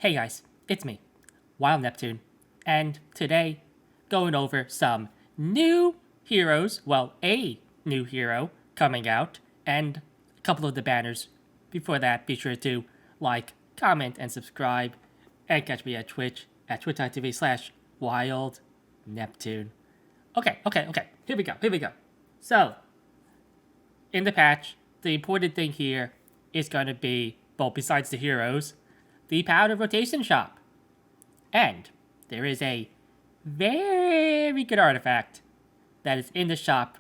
Hey guys, it's me, Wild Neptune, and today, going over some new heroes, well, a new hero coming out, and a couple of the banners. Before that, be sure to like, comment, and subscribe, and catch me at Twitch, at twitch.tv/Wild Neptune. Okay, here we go. So, in the patch, the important thing here is going to be, well, besides the heroes, the powder rotation shop. And there is a very good artifact that is in the shop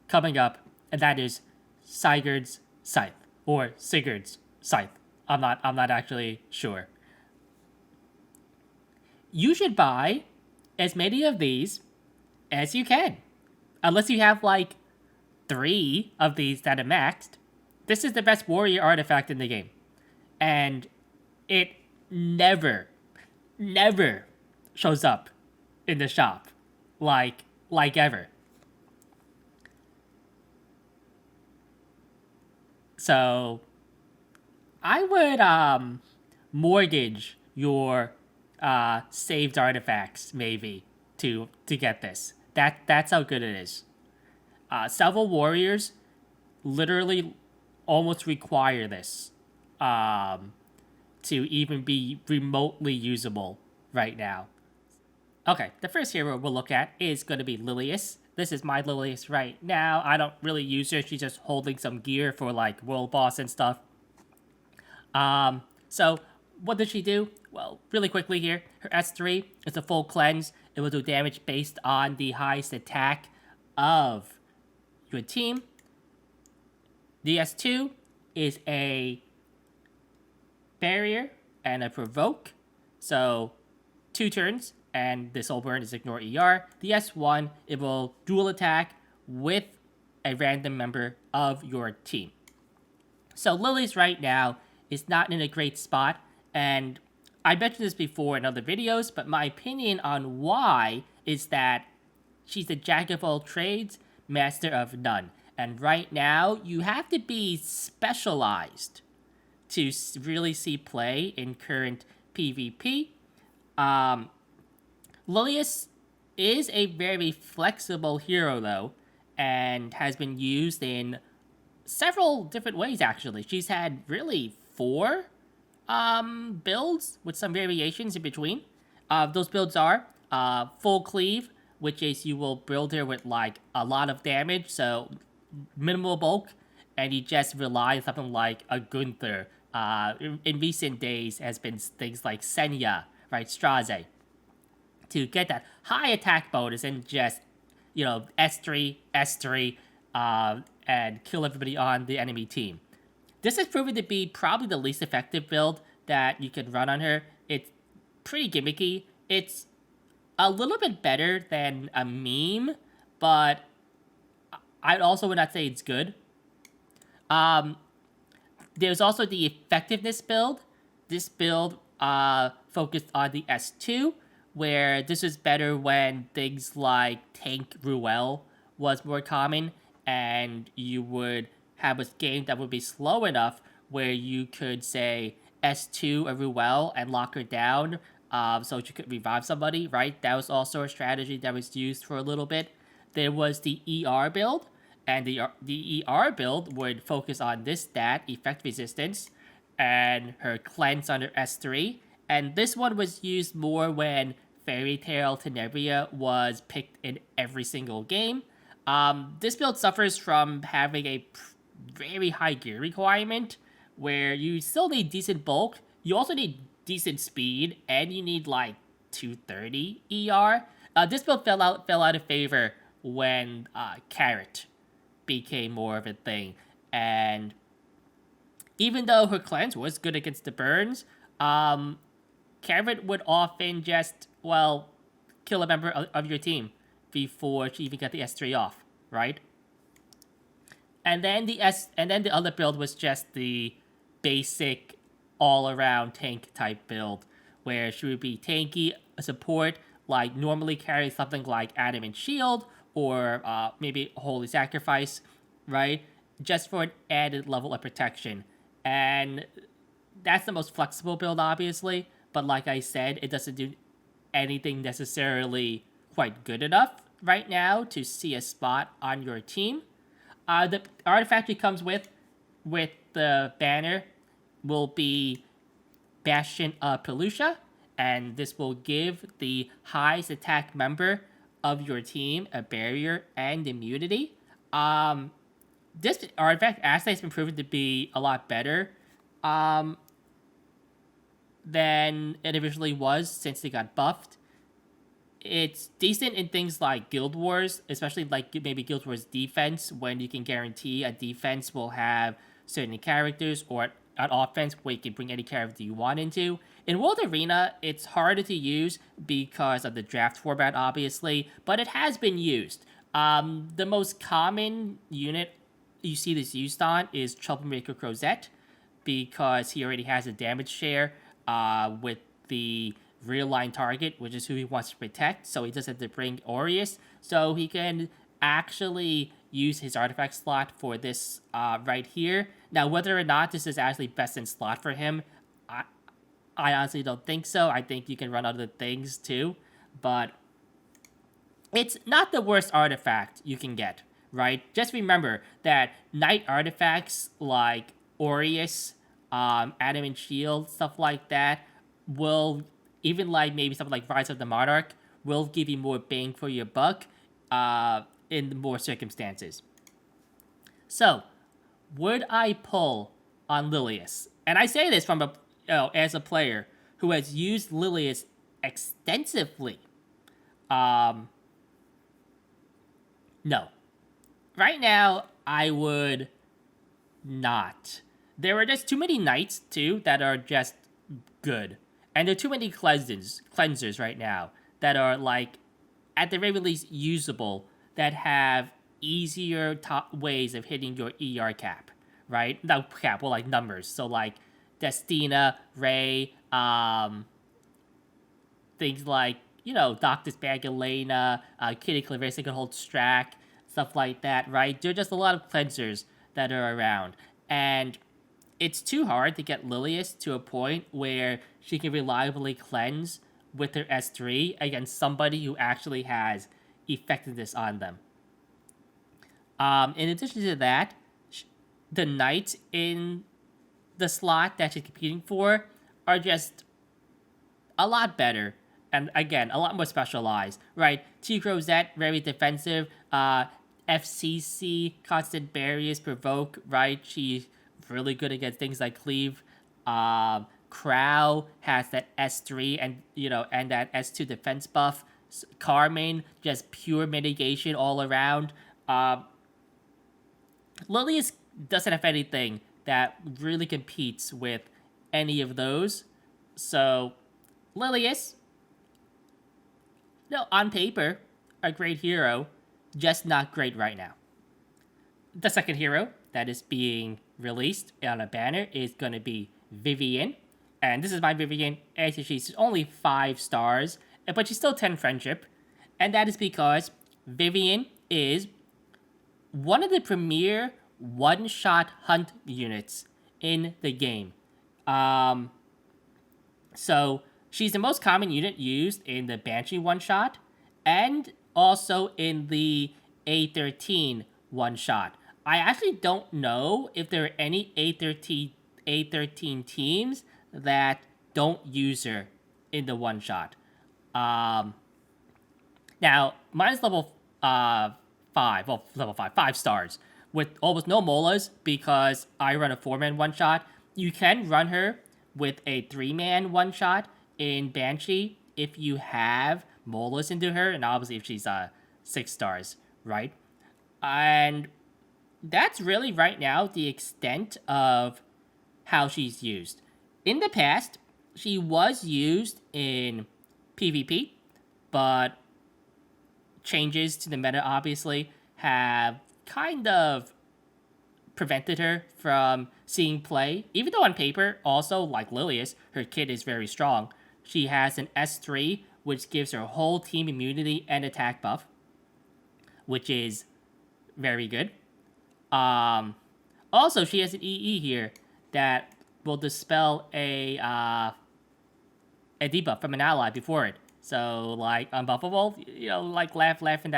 coming up, and that is Sigurd's Scythe, or Sigurd's Scythe. I'm not actually sure. You should buy as many of these as you can. Unless you have like 3 of these that are maxed. This is the best warrior artifact in the game. And it never shows up in the shop like ever. So I would mortgage your saved artifacts maybe to get this. That's how good it is. Several warriors literally almost require this to even be remotely usable right now. Okay, the first hero we'll look at is going to be Lilias. This is my Lilias right now. I don't really use her. She's just holding some gear for like world boss and stuff. So what does she do? Well, really quickly here, her S3 is a full cleanse. It will do damage based on the highest attack of your team. The S2 is a barrier and a provoke. So 2 turns, and the soul burn is ignore ER. The S1, it will dual attack with a random member of your team. So Lilias right now is not in a great spot, and I mentioned this before in other videos, but my opinion on why is that she's a jack of all trades, master of none. And right now, you have to be specialized to really see play in current PvP. Lilias is a very flexible hero, though, and has been used in several different ways, actually. She's had really 4 builds with some variations in between. Those builds are full cleave, which is you will build her with like a lot of damage, so minimal bulk, and you just rely on something like a Gunther. In recent days has been things like Senya, right, Straze, to get that high attack bonus and just, S3, and kill everybody on the enemy team. This has proven to be probably the least effective build that you can run on her. It's pretty gimmicky. It's a little bit better than a meme, but I also would not say it's good. There's also the effectiveness build. This build focused on the S2, where this is better when things like Tank Ruel was more common, and you would have a game that would be slow enough where you could say S2 a Ruel and lock her down so you could revive somebody, right? That was also a strategy that was used for a little bit. There was the ER build, and the ER build would focus on this stat, effect resistance, and her cleanse on her S3. And this one was used more when Fairy Tail Tenebria was picked in every single game. This build suffers from having a very high gear requirement, where you still need decent bulk, you also need decent speed, and you need like 230 ER. This build fell out of favor when Carrot became more of a thing, and even though her cleanse was good against the burns, Carrot would often just, kill a member of your team before she even got the S3 off, right? And then the other build was just the basic all-around tank type build, where she would be tanky, a support, like normally carry something like Adamant Shield, or maybe Holy Sacrifice, right? Just for an added level of protection. And that's the most flexible build, obviously, but like I said, it doesn't do anything necessarily quite good enough right now to see a spot on your team. The artifact he comes with the banner will be Bastion of Pelusia, and this will give the highest attack member of your team a barrier and immunity. This artifact actually has been proven to be a lot better um, than it originally was since it got buffed. It's decent in things like Guild Wars, especially like maybe Guild Wars defense, when you can guarantee a defense will have certain characters, or an offense where you can bring any character you want into. In World Arena, it's harder to use because of the draft format, obviously, but it has been used. The most common unit you see this used on is Troublemaker Crozet, because he already has a damage share with the real line target, which is who he wants to protect, so he doesn't have to bring Aureus, so he can actually use his artifact slot for this right here. Now, whether or not this is actually best in slot for him, I honestly don't think so. I think you can run other things too, but it's not the worst artifact you can get, right? Just remember that knight artifacts like Aureus, Adamant Shield, stuff like that, will, even like maybe something like Rise of the Monarch, will give you more bang for your buck in more circumstances. So, would I pull on Lilias? And I say this from as a player who has used Lilias extensively. No. Right now, I would not. There are just too many knights, too, that are just good. And there are too many cleansers right now that are, like, at the very least, usable, that have easier ways of hitting your ER cap, right? Not cap, well, like, numbers. So, like, Destina, Ray, things like, you know, Doctor's Bag Elena, Kitty Clarissa can hold Strack, stuff like that, right? There are just a lot of cleansers that are around. And it's too hard to get Lilias to a point where she can reliably cleanse with her S3 against somebody who actually has effectiveness on them. In addition to that, the knights in the slot that she's competing for are just a lot better. And again, a lot more specialized, right? T. Rosette, very defensive. FCC, constant barriers, provoke, right? She's really good against things like cleave. Crow has that S3 and and that S2 defense buff. Carmen, just pure mitigation all around. Lilias doesn't have anything that really competes with any of those. So, Lilias, no, on paper, a great hero, just not great right now. The second hero that is being released on a banner is going to be Vivian. And this is my Vivian. Actually, she's only 5 stars, but she's still 10 friendship. And that is because Vivian is one of the premier one-shot hunt units in the game. So she's the most common unit used in the Banshee one-shot, and also in the A13 one-shot. I actually don't know if there are any A13 teams that don't use her in the one-shot. Now, mine's level 5, well, level 5 stars, with almost no molas because I run a 4-man one-shot. You can run her with a 3-man one-shot in Banshee if you have molas into her, and obviously if she's 6 stars, right? And that's really right now the extent of how she's used. In the past, she was used in PvP, but changes to the meta obviously have kind of prevented her from seeing play. Even though on paper, also like Lilias, her kit is very strong. She has an S3, which gives her whole team immunity and attack buff, which is very good. Also, she has an EE here that will dispel a a debuff from an ally before it. So, like, unbuffable, like, laugh in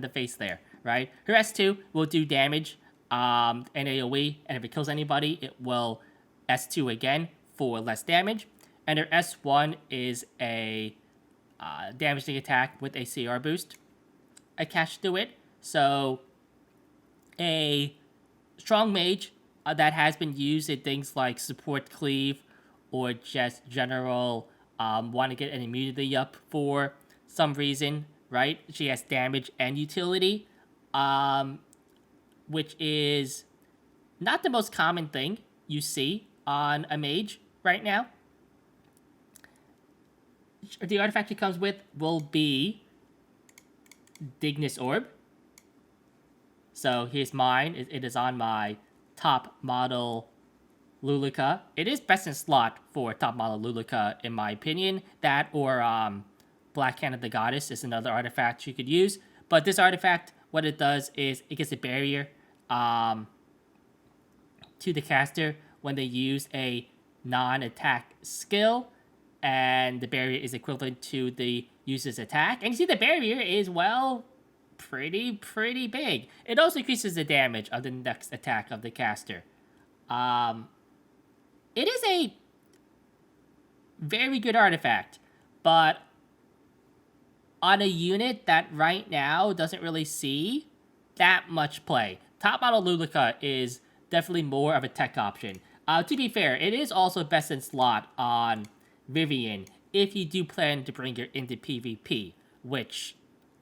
the face there, right? Her S2 will do damage, and AoE, and if it kills anybody, it will S2 again for less damage. And her S1 is a damaging attack with a CR boost attached to it. So, a strong mage that has been used in things like support cleave or just general want to get an immunity up for some reason, right? She has damage and utility, which is not the most common thing you see on a mage right now. The artifact she comes with will be Dignus Orb. So here's mine. It is on my top model Lulica. It is best in slot for top model Lulica, in my opinion. That or Black Hand of the Goddess is another artifact you could use. But this artifact, what it does is it gives a barrier to the caster when they use a non-attack skill, and the barrier is equivalent to the user's attack. And you see the barrier is, well, pretty big. It also increases the damage of the next attack of the caster. It is a very good artifact, but on a unit that right now doesn't really see that much play. Top model Lulica is definitely more of a tech option. To be fair, it is also best in slot on Vivian if you do plan to bring her into PvP, which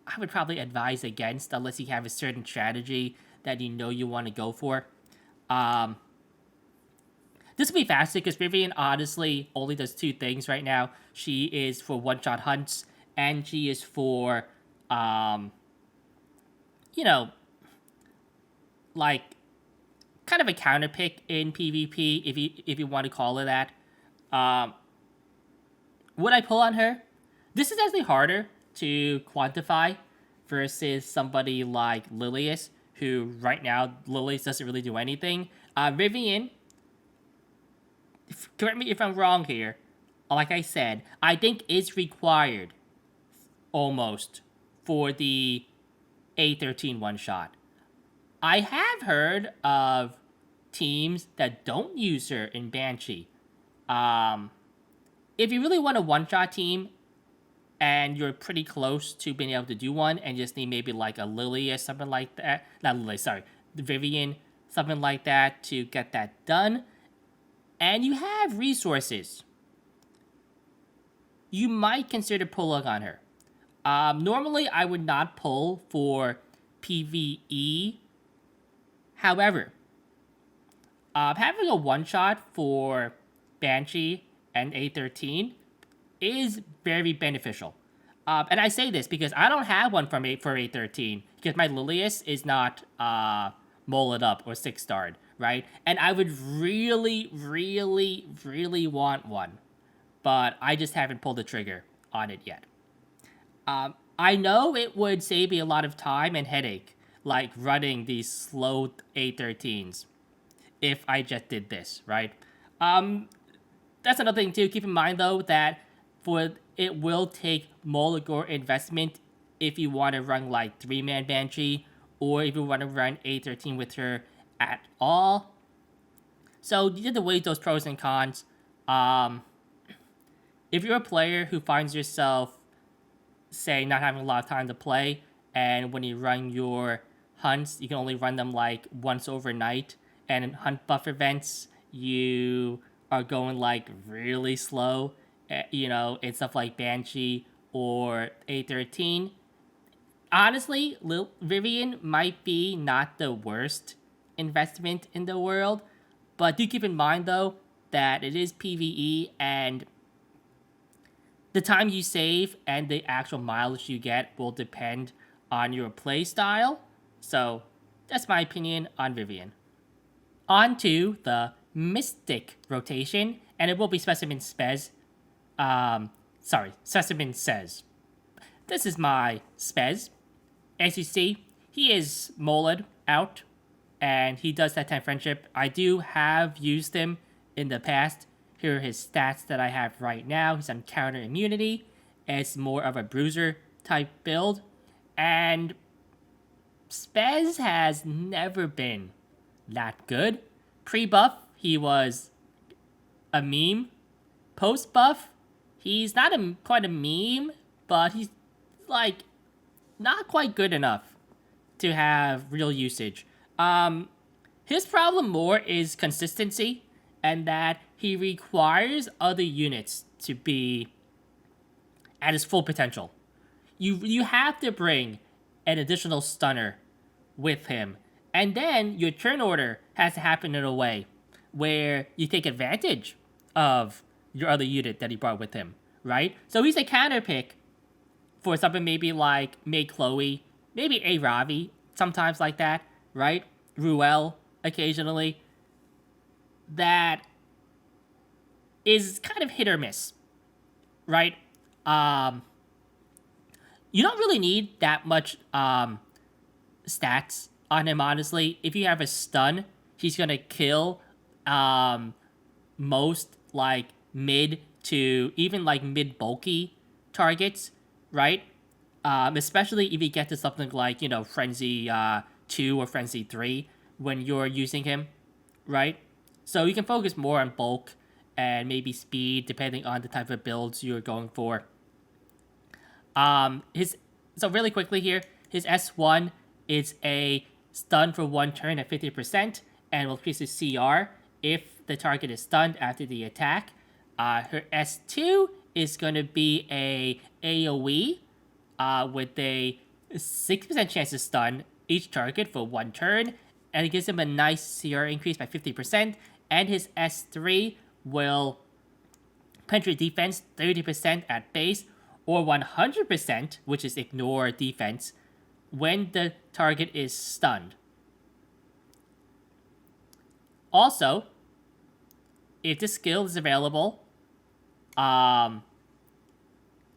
I would probably advise against unless you have a certain strategy that you want to go for. This will be faster because Vivian honestly only does two things right now. She is for one-shot hunts, and she is for, like, kind of a counter pick in PvP, if you want to call it that. Would I pull on her? This is actually harder to quantify versus somebody like Lilias, who right now, Lilias doesn't really do anything. Vivian, correct me if I'm wrong here, like I said, I think is required, almost, for the A13 one-shot. I have heard of teams that don't use her in Banshee. If you really want a one-shot team, and you're pretty close to being able to do one, and just need maybe like a Lily or something like that. Not Lily, sorry. Vivian, something like that to get that done. And you have resources. You might consider pulling on her. Normally, I would not pull for PvE. However, having a one-shot for Banshee and A13 is very beneficial. And I say this because I don't have one for A13 because my Lilias is not molded up or 6-starred, right? And I would really want one, but I just haven't pulled the trigger on it yet. I know it would save me a lot of time and headache, like running these slow A13s, if I just did this, right? That's another thing too. Keep in mind though that it will take Molagor investment if you want to run like 3-man Banshee, or if you want to run A13 with her at all. So you have to weigh those pros and cons. If you're a player who finds yourself, say, not having a lot of time to play, and when you run your hunts, you can only run them like once overnight, and in hunt buff events, you are going like really slow, in stuff like Banshee or A13. Honestly, Vivian might be not the worst investment in the world, but do keep in mind though that it is PvE, and the time you save and the actual mileage you get will depend on your playstyle. So that's my opinion on Vivian. On to the Mystic rotation, and it will be Specimen Spez. Specimen Says. This is my Spez. As you see, he is molded out, and he does that 10 friendship. I do have used him in the past. Here are his stats that I have right now. He's on counter immunity. It's more of a bruiser type build. And Spez has never been that good. Pre-buff, he was a meme. Post-buff, he's not quite a meme, but he's like not quite good enough to have real usage. His problem more is consistency, and that he requires other units to be at his full potential. You have to bring an additional stunner with him, and then your turn order has to happen in a way where you take advantage of your other unit that he brought with him, right? So he's a counter pick for something maybe like May Chloe, maybe a Ravi, sometimes like that, right? Ruel, occasionally. That is kind of hit or miss, right? You don't really need that much stats on him, honestly. If you have a stun, he's gonna kill most like mid to even like mid bulky targets, right? Especially if you get to something like, Frenzy 2 or Frenzy 3 when you're using him, right? So you can focus more on bulk and maybe speed depending on the type of builds you're going for. So really quickly here, his S1 is a stun for 1 turn at 50% and will increase his CR if the target is stunned after the attack. Her S2 is going to be a AoE with a 6% chance to stun each target for 1 turn, and it gives him a nice CR increase by 50%, and his S3 will penetrate defense 30% at base, or 100%, which is ignore defense, when the target is stunned. Also, if this skill is available,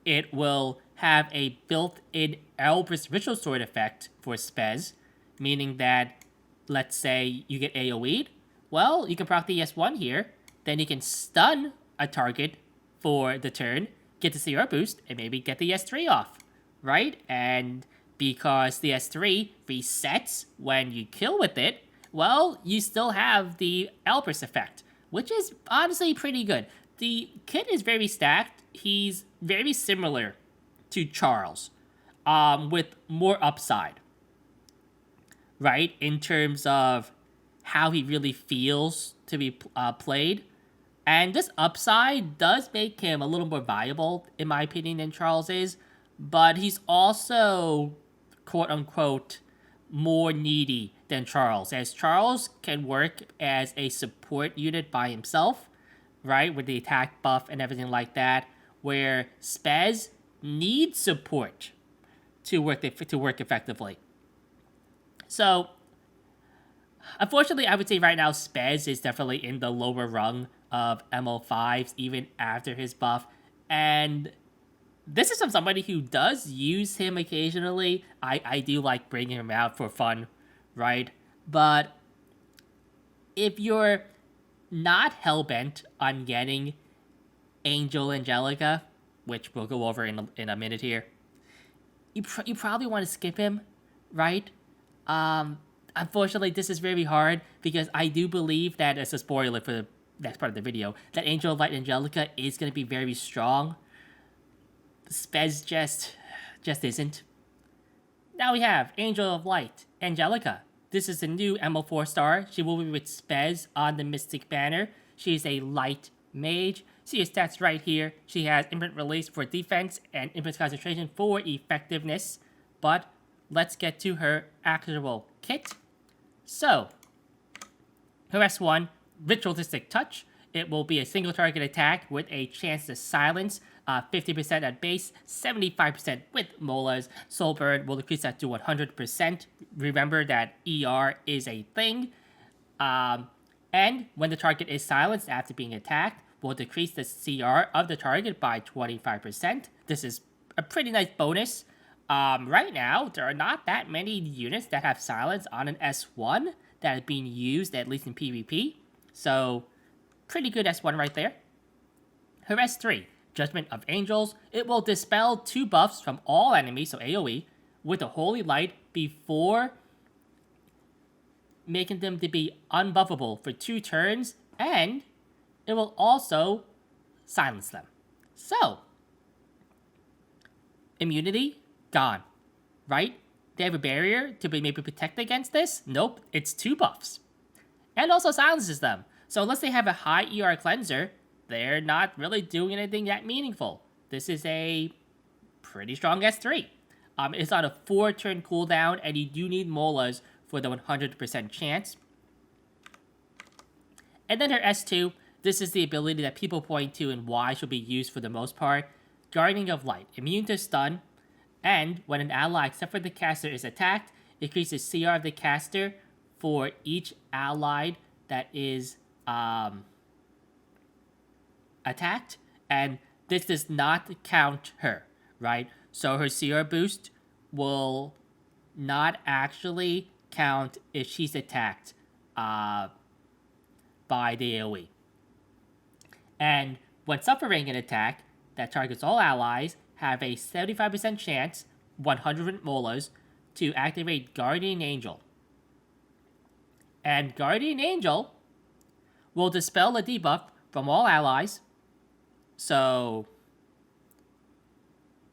it will have a built-in Elbrus Ritual Sword effect for Spez, meaning that, let's say you get AoE'd, well, you can proc the S1 here, then you can stun a target for the turn, get the CR boost, and maybe get the S3 off, right? And because the S3 resets when you kill with it, well, you still have the Elbrus effect, which is honestly pretty good. The kit is very stacked. He's very similar to Charles, with more upside, right? In terms of how he really feels to be played. And this upside does make him a little more viable, in my opinion, than Charles is. But he's also, quote-unquote, more needy than Charles, as Charles can work as a support unit by himself, right, with the attack buff and everything like that, where Spez needs support to work effectively. So, unfortunately, I would say right now Spez is definitely in the lower rung of MO5s, even after his buff, and this is from somebody who does use him occasionally. I do like bringing him out for fun, right? But if you're not hellbent on getting Angelica, which we'll go over in a minute here, you probably want to skip him, right? Unfortunately, this is very hard because I do believe that, as a spoiler for the next part of the video, that Angel of Light Angelica is going to be very strong. Spez just isn't. Now we have Angel of Light Angelica. This is a new MO4 star. She will be with Spez on the Mystic banner. She is a light mage. See her stats right here. She has Imprint Release for defense and Imprint Concentration for effectiveness. But let's get to her actual kit. So, her S1, Ritualistic Touch. It will be a single target attack with a chance to silence, 50% at base, 75% with Molas. Soul Burn will increase that to 100%. Remember that ER is a thing. And when the target is silenced after being attacked, will decrease the CR of the target by 25%. This is a pretty nice bonus. Right now, there are not that many units that have silence on an S1 that is being used, at least in PvP. So, pretty good S1 right there. Her S3, Judgment of Angels, it will dispel 2 buffs from all enemies, so AoE, with a Holy Light before making them to be unbuffable for 2 turns, and it will also silence them. So, immunity, gone, right? They have a barrier to be maybe protect against this? Nope, it's 2 buffs. And also silences them. So unless they have a high ER cleanser, they're not really doing anything that meaningful. This is a pretty strong S3. It's on a 4-turn cooldown, and you do need Molas for the 100% chance. And then her S2, this is the ability that people point to and why she'll be used for the most part. Guardian of Light, immune to stun, and when an ally except for the caster is attacked, increases CR of the caster for each allied that is attacked, and this does not count her, right? So her CR boost will not actually count if she's attacked by the AoE. And when suffering an attack that targets all allies, have a 75% chance, 100 molas, to activate Guardian Angel. And Guardian Angel will dispel a debuff from all allies. So,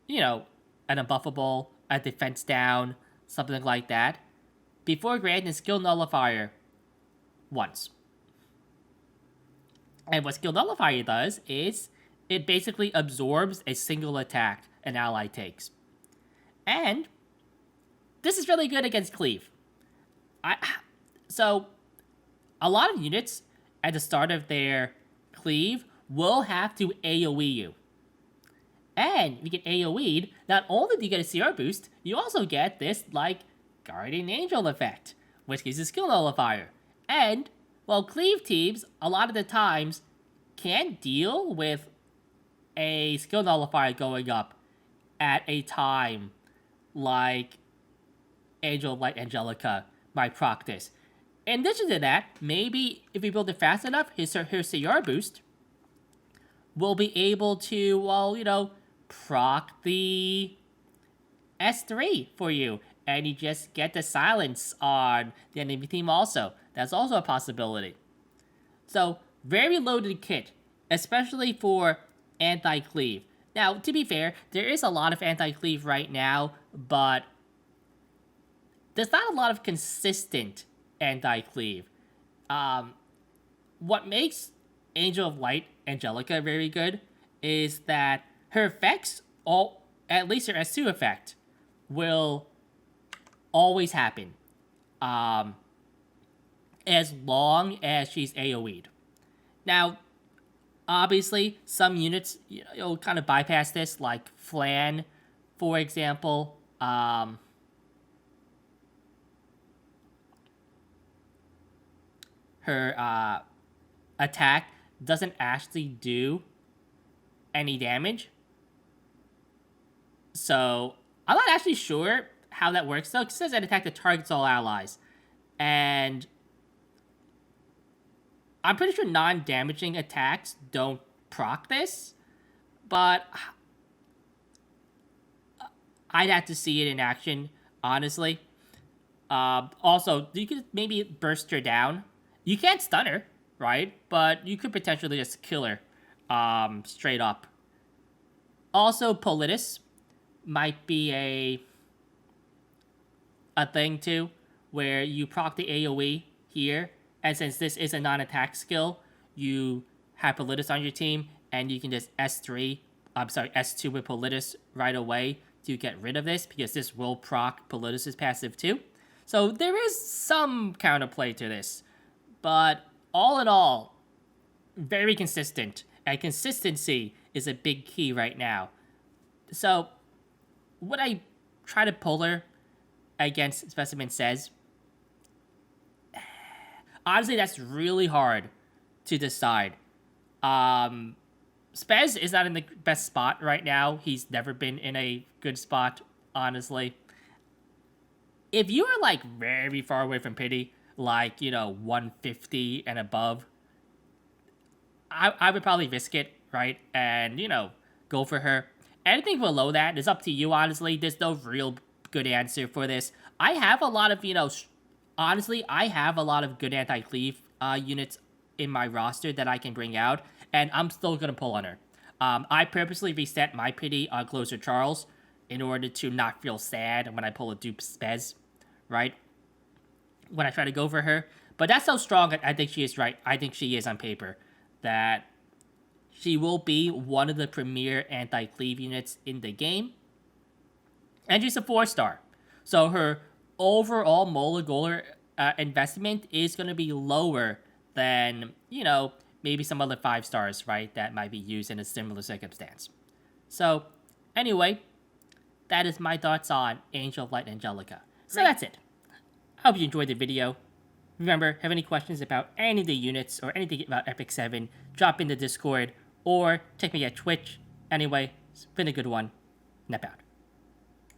you know, an unbuffable, a defense down, something like that, before granting skill nullifier once. And what skill nullifier does is it basically absorbs a single attack an ally takes. And this is really good against cleave. So a lot of units at the start of their cleave will have to AoE you. And if you get AoE'd, not only do you get a CR boost, you also get this, like, Guardian Angel effect, which gives a skill nullifier. And, well, cleave teams, a lot of the times, can't deal with a skill nullifier going up at a time like Angel of Light Angelica might proc this. In addition to that, maybe if we build it fast enough, her CR boost will be able to, well, you know, proc the S3 for you. And you just get the silence on the enemy team also. That's also a possibility. So, very loaded kit, especially for anti-cleave. Now, to be fair, there is a lot of anti-cleave right now, but there's not a lot of consistent anti-cleave. What makes Angel of Light Angelica very good is that her effects, at least her S2 effect, will always happen. As long as she's AoE'd. Now, obviously, some units, you'll kind of bypass this, like Flan, for example. Her attack doesn't actually do any damage. So, I'm not actually sure how that works, though, because it says an attack that targets all allies. And I'm pretty sure non-damaging attacks don't proc this, but I'd have to see it in action, honestly. Also, you could maybe burst her down. You can't stun her, right? But you could potentially just kill her straight up. Also, Politis might be a thing, too, where you proc the AoE here. And since this is a non-attack skill, you have Politis on your team, and you can just S2 with Politis right away to get rid of this, because this will proc Politis' passive too. So there is some counterplay to this, but all in all, very consistent, and consistency is a big key right now. So, would I try to pull her against Specimen Says? Honestly, that's really hard to decide. Spez is not in the best spot right now. He's never been in a good spot, honestly. If you are, like, very far away from pity, like, 150 and above, I would probably risk it right? And, go for her. Anything below that is up to you, honestly. There's no real good answer for this. I have a lot of, honestly, I have a lot of good anti-cleave units in my roster that I can bring out, and I'm still going to pull on her. I purposely reset my pity on Closer Charles in order to not feel sad when I pull a dupe Spez, right? When I try to go for her. But that's how strong I think she is, right? I think she is on paper. That she will be one of the premier anti-cleave units in the game. And she's a 4-star. So her overall Mola Goler investment is going to be lower than, maybe some other 5-stars, right? That might be used in a similar circumstance. So, anyway, that is my thoughts on Angel of Light and Angelica. So that's it. I hope you enjoyed the video. Remember, have any questions about any of the units or anything about Epic 7, drop in the Discord or check me at Twitch. Anyway, it's been a good one. Nep out.